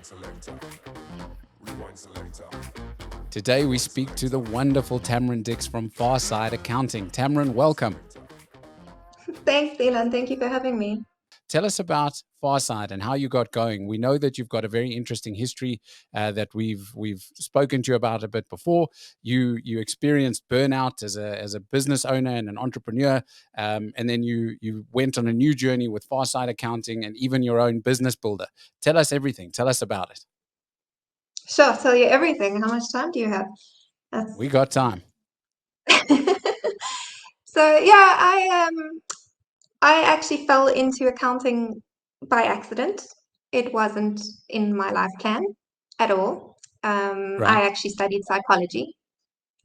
selector. Rewind selector. Today we speak to the wonderful Tamryn Dicks from Pharsyde Accounting. Tamryn, welcome. Thanks, Elan. Thank you for having me. Tell us about Pharsyde and how you got going. We know that you've got a very interesting history that we've spoken to you about a bit before. You experienced burnout as a business owner and an entrepreneur, and then you went on a new journey with Pharsyde Accounting and even your own business builder. Tell us everything. Tell us about it. Sure, I'll tell you everything. How much time do you have? We got time. So yeah, I actually fell into accounting by accident. It wasn't in my life plan at all. Right. I actually studied psychology,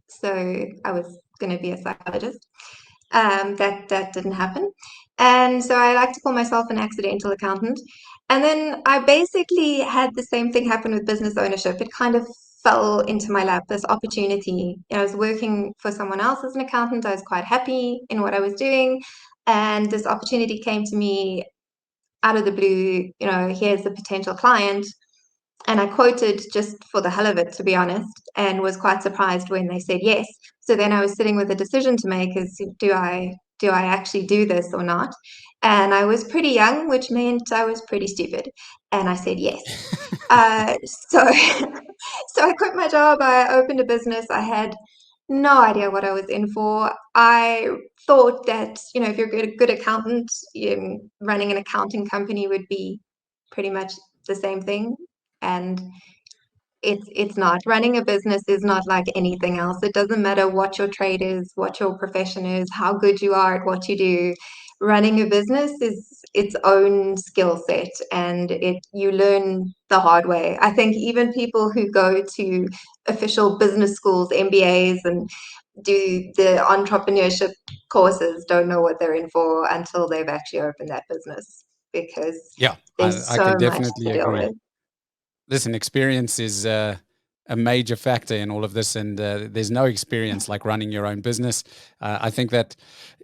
so I was going to be a psychologist. That didn't happen, and so I like to call myself an accidental accountant. And then I basically had the same thing happen with business ownership. It kind of fell into my lap, this opportunity. I was working for someone else as an accountant. I was quite happy in what I was doing, and this opportunity came to me out of the blue. Here's a potential client. And I quoted just for the hell of it, to be honest, and was quite surprised when they said yes. So then I was sitting with a decision to make: is do I actually do this or not? And I was pretty young, which meant I was pretty stupid. And I said yes. So so I quit my job. I opened a business. I had no idea what I was in for. I thought that, if you're a good accountant, running an accounting company would be pretty much the same thing. And it's not. Running a business is not like anything else. It doesn't matter what your trade is, what your profession is, how good you are at what you do. Running a business is its own skill set, and you learn the hard way. I think even people who go to official business schools, MBAs, and do the entrepreneurship courses don't know what they're in for until they've actually opened that business, because there's I so can much definitely to deal agree. with. Listen, experience is a major factor in all of this, and there's no experience like running your own business. I think that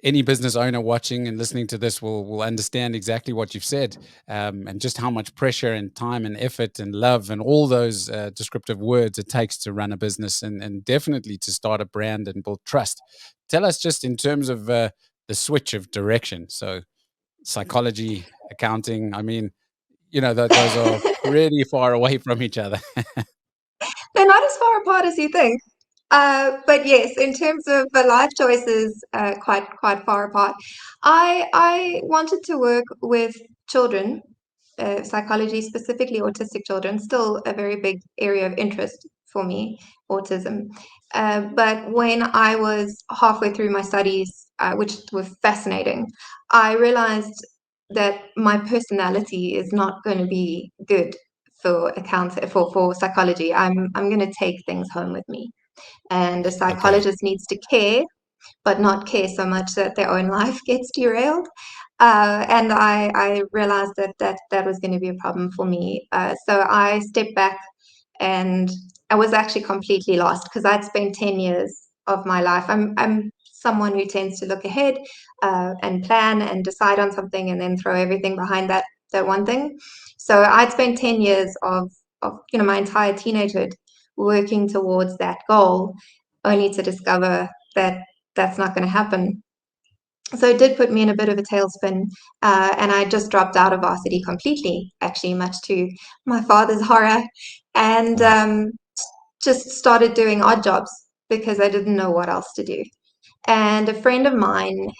any business owner watching and listening to this will understand exactly what you've said, and just how much pressure and time and effort and love and all those descriptive words it takes to run a business, and definitely to start a brand and build trust. Tell us just in terms of the switch of direction. So psychology, accounting, I mean, those are pretty far away from each other. They're not as far apart as you think. But yes, in terms of the life choices, quite far apart. I wanted to work with children, psychology, specifically autistic children, still a very big area of interest for me, autism. But when I was halfway through my studies, which were fascinating, I realized that my personality is not going to be good for psychology. I'm going to take things home with me, and a psychologist needs to care, but not care so much that their own life gets derailed. And I realized that was going to be a problem for me. So I stepped back, and I was actually completely lost, because I'd spent 10 years of my life. I'm someone who tends to look ahead, and plan and decide on something, and then throw everything behind that one thing. So I'd spent 10 years of my entire teenagehood working towards that goal, only to discover that that's not going to happen. So it did put me in a bit of a tailspin, and I just dropped out of varsity completely, actually, much to my father's horror, and just started doing odd jobs because I didn't know what else to do. And a friend of mine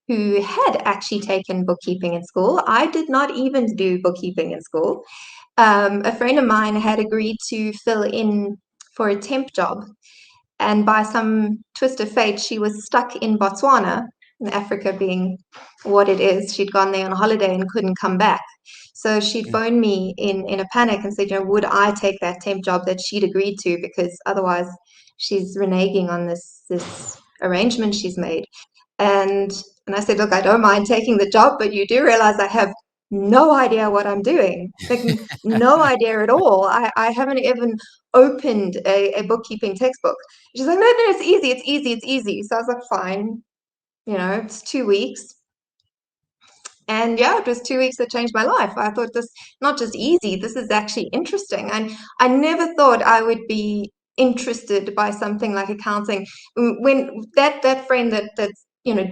who had actually taken bookkeeping in school — I did not even do bookkeeping in school — a friend of mine had agreed to fill in for a temp job. And by some twist of fate, she was stuck in Botswana, Africa being what it is. She'd gone there on holiday and couldn't come back. So she'd phoned me in a panic and said, would I take that temp job that she'd agreed to, because otherwise she's reneging on this arrangement she's made. And I said, look, I don't mind taking the job, but you do realize I have no idea what I'm doing. Like, no idea at all. I haven't even opened a bookkeeping textbook. She's like, no, it's easy. So I was like, fine, it's 2 weeks. And yeah, it was 2 weeks that changed my life. I thought this not just easy, this is actually interesting. And I never thought I would be interested by something like accounting. When that friend that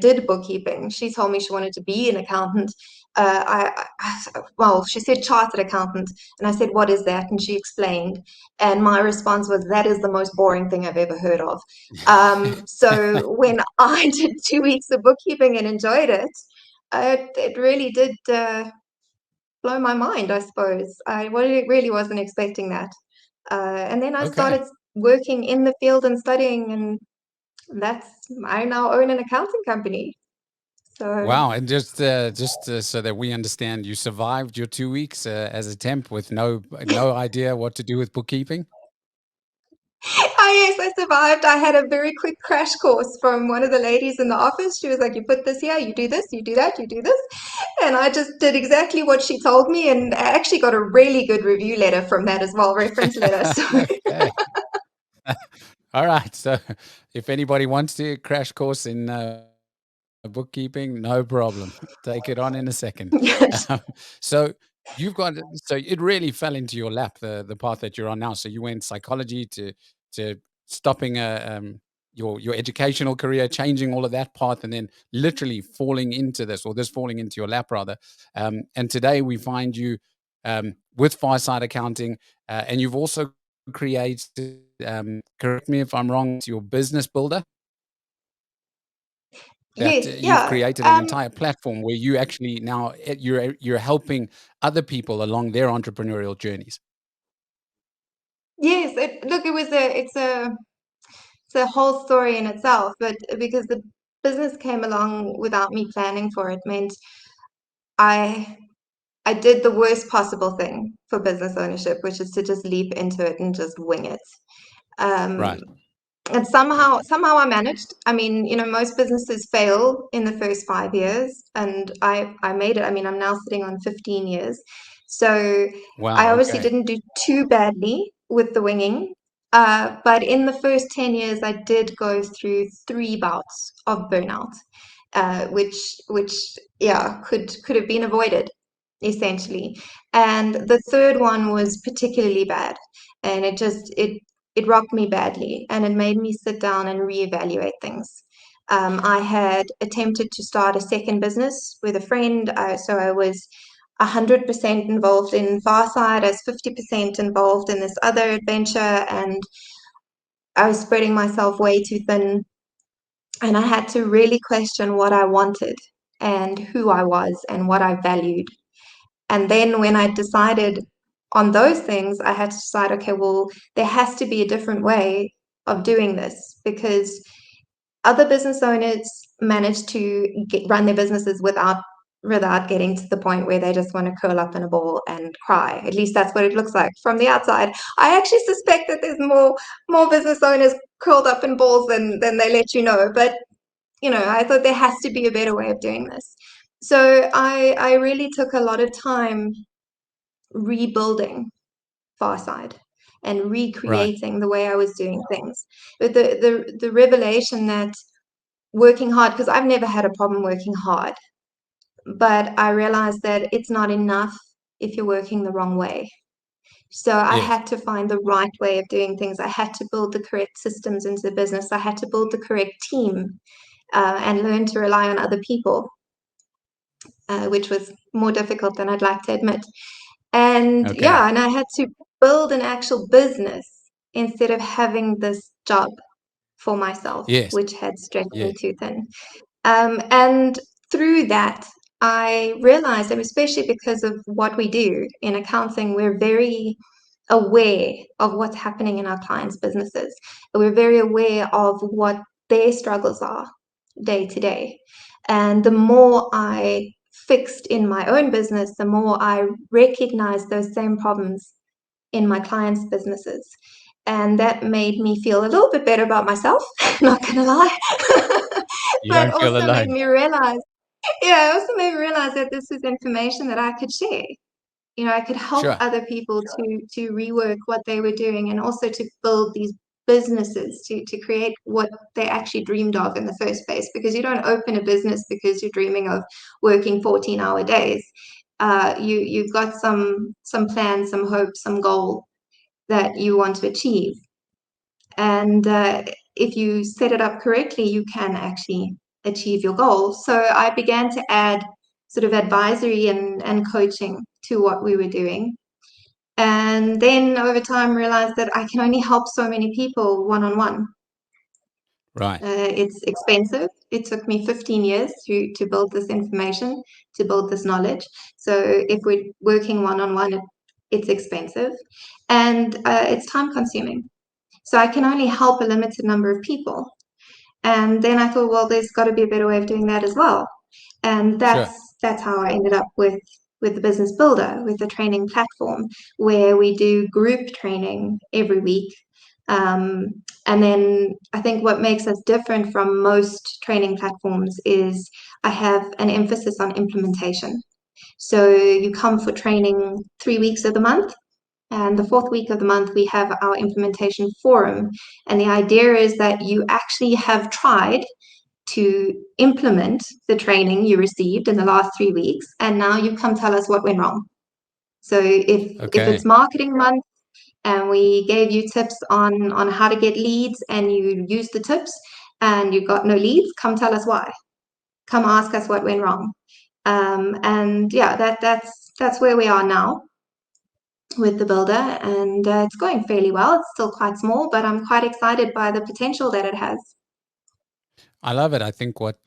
did bookkeeping, she told me she wanted to be an accountant. Well, she said chartered accountant, and I said, "What is that?" And she explained, and my response was, "That is the most boring thing I've ever heard of." So when I did 2 weeks of bookkeeping and enjoyed it, it really did blow my mind, I suppose. I really wasn't expecting that. And then I Okay. started working in the field and studying, and I now own an accounting company. So Wow. And just so that we understand, you survived your 2 weeks as a temp with no idea what to do with bookkeeping. yes, I survived. I had a very quick crash course from one of the ladies in the office. She was like, "You put this here, you do this, you do that, you do this." And I just did exactly what she told me, and I actually got a really good review letter from that as well, reference letter. So Okay. All right. So if anybody wants to crash course in bookkeeping, no problem. Take it on in a second. Um, so so it really fell into your lap, the path that you're on now. So you went psychology to stopping your educational career, changing all of that path, and then literally falling into this, or this falling into your lap rather. And today we find you with Pharsyde Accounting, and you've also created. Correct me if I'm wrong. It's your business builder that yes, you've yeah. created an entire platform where you actually now you're helping other people along their entrepreneurial journeys. Yes, look, it's a whole story in itself, but because the business came along without me planning for it, meant I I did the worst possible thing for business ownership, which is to just leap into it and just wing it. Um, Right. and somehow I managed. I mean, most businesses fail in the first 5 years, and I made it. I mean, I'm now sitting on 15 years, so I Wow. obviously Okay. didn't do too badly with the winging. But in the first 10 years, I did go through 3 bouts of burnout, which yeah could have been avoided essentially. And the third one was particularly bad, and it rocked me badly, and it made me sit down and reevaluate things. I had attempted to start a second business with a friend, so I was 100% involved in Pharsyde, I was 50% involved in this other adventure, and I was spreading myself way too thin. And I had to really question what I wanted and who I was and what I valued. And then when I decided on those things, I had to decide, okay, well, there has to be a different way of doing this, because other business owners manage to run their businesses without getting to the point where they just want to curl up in a ball and cry. At least that's what it looks like from the outside. I actually suspect that there's more business owners curled up in balls than they let you know. But I thought there has to be a better way of doing this. So I really took a lot of time rebuilding Farside and Right. recreating the way I was doing things. But the revelation that working hard, because I've never had a problem working hard, but I realized that it's not enough if you're working the wrong way. So I Yes. had to find the right way of doing things. I had to build the correct systems into the business. I had to build the correct team, and learn to rely on other people, which was more difficult than I'd like to admit. And Okay. yeah, and I had to build an actual business instead of having this job for myself, Yes. which had stretched me Yes. too thin. And through that, I realized, and especially because of what we do in accounting, we're very aware of what's happening in our clients' businesses. We're very aware of what their struggles are day to day. And the more I fixed in my own business, the more I recognized those same problems in my clients' businesses. And that made me feel a little bit better about myself, not gonna lie. You But don't feel also made alone. me realize, yeah, it also made me realize that this is information that I could share. I could help Sure. other people to rework what they were doing, and also to build these businesses to create what they actually dreamed of in the first place, because you don't open a business because you're dreaming of working 14-hour days. You've got some plan, some hope, some goal that you want to achieve. And if you set it up correctly, you can actually achieve your goal. So I began to add sort of advisory and coaching to what we were doing. And then over time realized that I can only help so many people one-on-one. Right. It's expensive. It took me 15 years to build this information, to build this knowledge. So if we're working one-on-one, it's expensive, and it's time consuming. So I can only help a limited number of people. And then I thought, well, there's got to be a better way of doing that as well. And Sure. that's how I ended up with the Business Builder, with the training platform, where we do group training every week. And then I think what makes us different from most training platforms is I have an emphasis on implementation. So you come for training 3 weeks of the month, and the fourth week of the month, we have our implementation forum. And the idea is that you actually have tried to implement the training you received in the last 3 weeks, and now you come tell us what went wrong. So if it's Okay. marketing month and we gave you tips on how to get leads and you used the tips and you got no leads, come tell us why. Come ask us what went wrong. And yeah, that's where we are now with the builder, and it's going fairly well. It's still quite small, but I'm quite excited by the potential that it has. I love it. I think what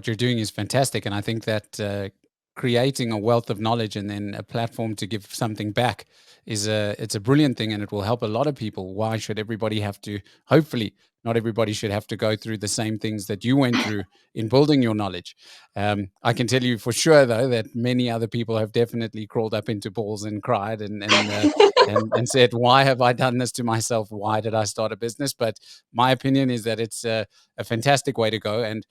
you're doing is fantastic, and I think that creating a wealth of knowledge and then a platform to give something back is it's a brilliant thing, and it will help a lot of people. Why should everybody have to? Hopefully, not everybody should have to go through the same things that you went through in building your knowledge. I can tell you for sure, though, that many other people have definitely crawled up into balls and cried and said, "Why have I done this to myself? Why did I start a business?" But my opinion is that it's a fantastic way to go. And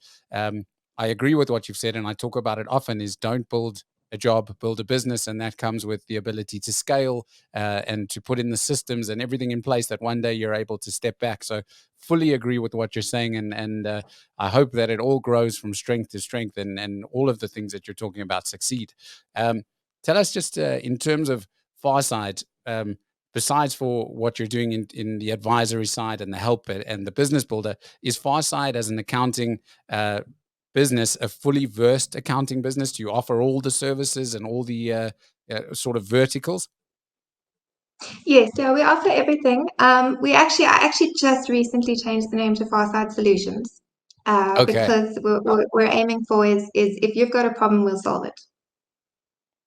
I agree with what you've said, and I talk about it often, is don't build a job, build a business, and that comes with the ability to scale and to put in the systems and everything in place that one day you're able to step back. So fully agree with what you're saying, and I hope that it all grows from strength to strength, and all of the things that you're talking about succeed. Tell us just in terms of Pharsyde, besides for what you're doing in the advisory side and the help and the business builder, is Pharsyde as an accounting business a fully versed accounting business? Do you offer all the services and all the sort of verticals? Yes, yeah, we offer everything. I actually just recently changed the name to Farside Solutions, Okay, because what we're aiming for is if you've got a problem, we'll solve it,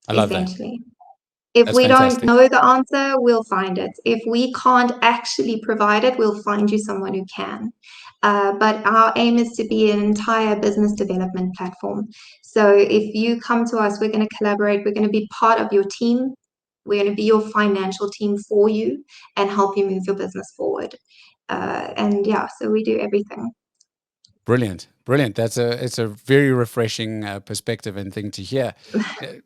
I love that. essentially. If That's we don't fantastic. know the answer, we'll find it. If we can't actually provide it, we'll find you someone who can. But our aim is to be an entire business development platform. So if you come to us, we're going to collaborate. We're going to be part of your team. We're going to be your financial team for you and help you move your business forward. And yeah, so we do everything. Brilliant, brilliant. It's a very refreshing perspective and thing to hear.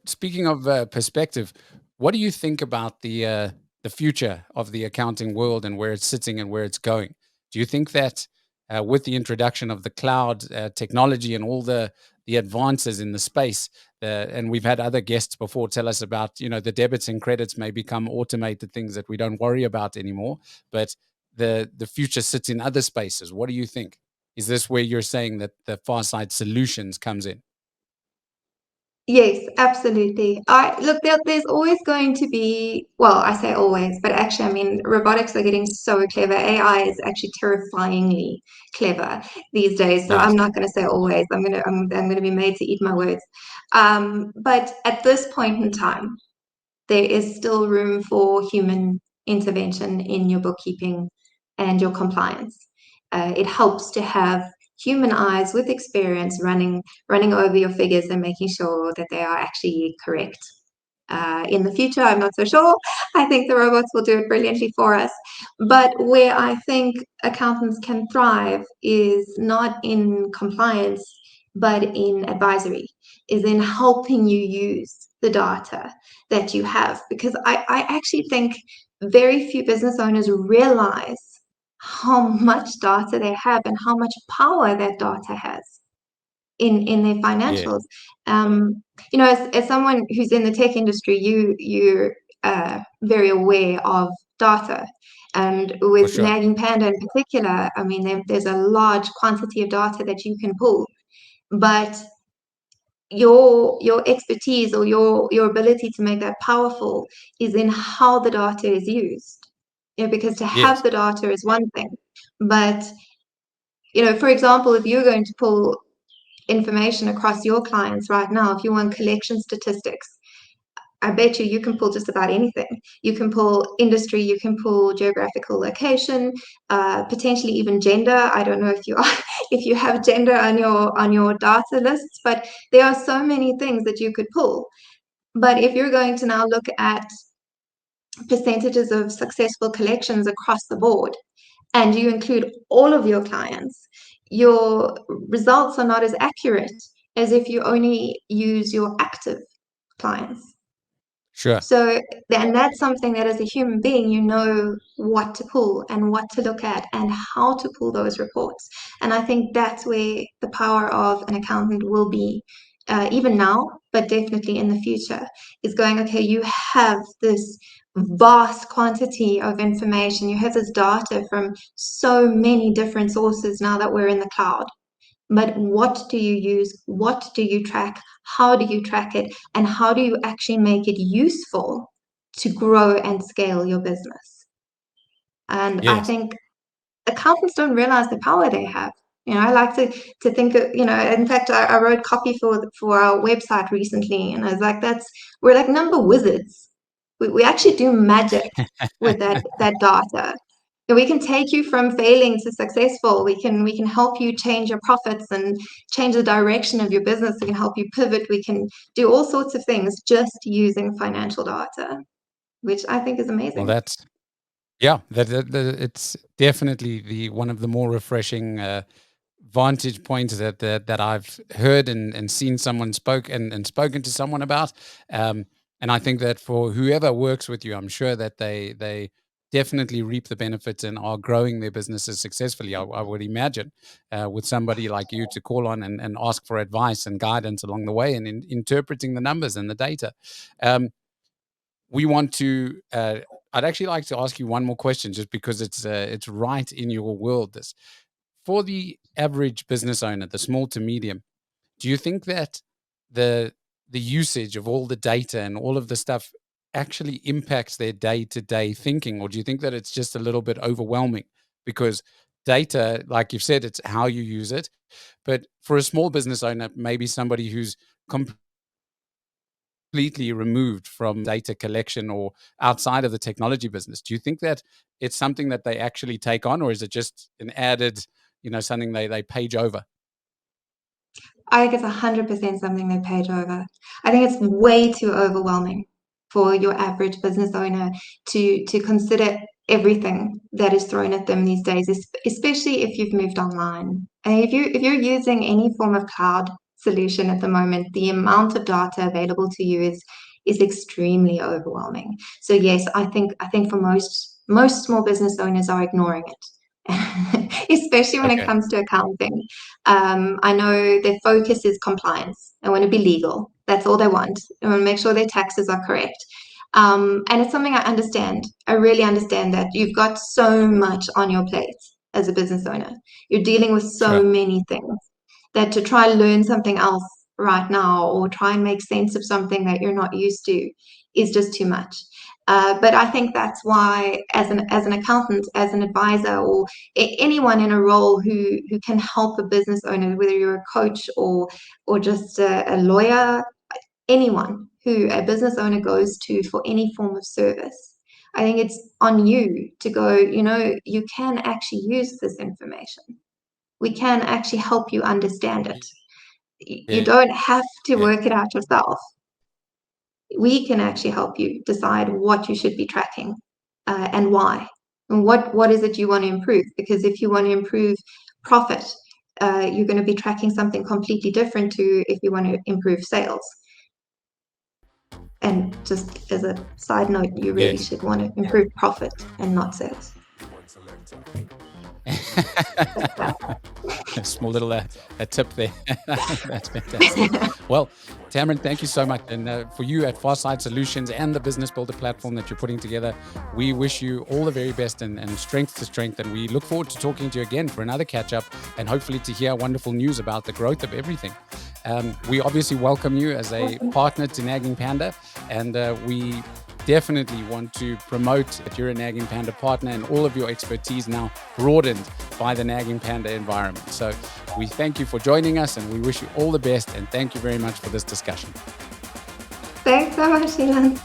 Speaking of perspective, what do you think about the future of the accounting world and where it's sitting and where it's going? Do you think that with the introduction of the cloud technology and all the advances in the space, and we've had other guests before tell us about, the debits and credits may become automated things that we don't worry about anymore, but the future sits in other spaces. What do you think? Is this where you're saying that the Farside Solutions comes in? Yes, absolutely. I look, there's always going to be, well, I say always, but actually, I mean, robotics are getting so clever. AI is actually terrifyingly clever these days. So I'm Nice. not going to say always. I'm going to be made to eat my words. But at this point in time, there is still room for human intervention in your bookkeeping and your compliance. It helps to have human eyes with experience running over your figures and making sure that they are actually correct. In the future, I'm not so sure. I think the robots will do it brilliantly for us. But where I think accountants can thrive is not in compliance, but in advisory, is in helping you use the data that you have. Because I actually think very few business owners realize how much data they have and how much power that data has in their Yeah, financials. As someone who's in the tech industry, you're very aware of data. And for with sure. Nagging Panda in particular, I mean, there's a large quantity of data that you can pull, but your expertise or your ability to make that powerful is in how the data is used. Because to have Yes, the data is one thing, but for example, if you're going to pull information across your clients right now, if you want collection statistics, I bet you can pull just about anything. You can pull industry, you can pull geographical location, potentially even gender. I don't know if you are, if you have gender on your data lists, but there are so many things that you could pull. But if you're going to now look at percentages of successful collections across the board, and you include all of your clients, your results are not as accurate as if you only use your active clients. sure. So, and that's something that as a human being, you know what to pull and what to look at and how to pull those reports. And I think that's where the power of an accountant will be, even now, but definitely in the future, is going, okay, you have this vast quantity of information, you have this data from so many different sources now that we're in the cloud. But what do you use? What do you track? How do you track it? And how do you actually make it useful to grow and scale your business? And I Yes. think accountants don't realize the power they have. I like to think of, in fact, I wrote copy for our website recently, and I was like, we're like number wizards. We actually do magic with that data. We can take you from failing to successful. We can help you change your profits and change the direction of your business. We can help you pivot. We can do all sorts of things just using financial data, which I think is Well, amazing. that's yeah. It's definitely the one of the more refreshing vantage points that I've heard and seen someone spoke and spoken to someone about. Um, and I think that for whoever works with you, I'm sure that they definitely reap the benefits and are growing their businesses successfully. I would imagine with somebody like you to call on and ask for advice and guidance along the way and in interpreting the numbers and the data. Um, we want to. I'd actually like to ask you one more question, just because it's right in your world. This for the average business owner, the small to medium, do you think that the the usage of all the data and all of the stuff actually impacts their day-to-day thinking, or do you think that it's just a little bit overwhelming? Because data, like you've said, it's how you use it. But for a small business owner, maybe somebody who's completely removed from data collection or outside of the technology business, do you think that it's something that they actually take on, or is it just an added, something they page over? I think it's 100% something they page over. I think it's way too overwhelming for your average business owner to consider everything that is thrown at them these days, especially if you've moved online. And if you're using any form of cloud solution at the moment, the amount of data available to you is extremely overwhelming. So yes, I think for most small business owners are ignoring it, especially when it Okay, comes to accounting. I know their focus is compliance. They want to be legal. That's all they want. They want to make sure their taxes are correct. And it's something I understand. I really understand that you've got so much on your plate as a business owner. You're dealing with so sure. many things that to try and learn something else right now or try and make sense of something that you're not used to is just too much. But I think that's why, as an accountant, as an advisor, or anyone in a role who can help a business owner, whether you're a coach or just a lawyer, anyone who a business owner goes to for any form of service, I think it's on you to go, you can actually use this information. We can actually help you understand it. You Yeah, don't have to yeah, work it out yourself. We can actually help you decide what you should be tracking, and why. And what is it you want to improve? Because if you want to improve profit, you're going to be tracking something completely different to if you want to improve sales. And just as a side note, you really yes. should want to improve profit and not sales. Rewind selector. A small little a tip there. That's fantastic. Well, Tamryn, thank you so much. And for you at Pharsyde Solutions and the Business Builder platform that you're putting together, we wish you all the very best and strength to strength. And we look forward to talking to you again for another catch up and hopefully to hear wonderful news about the growth of everything. We obviously welcome you as a partner to Nagging Panda, and we definitely want to promote that you're a Nagging Panda partner and all of your expertise now broadened by the Nagging Panda environment. So we thank you for joining us and we wish you all the best, and thank you very much for this discussion. Thanks so much, Elan.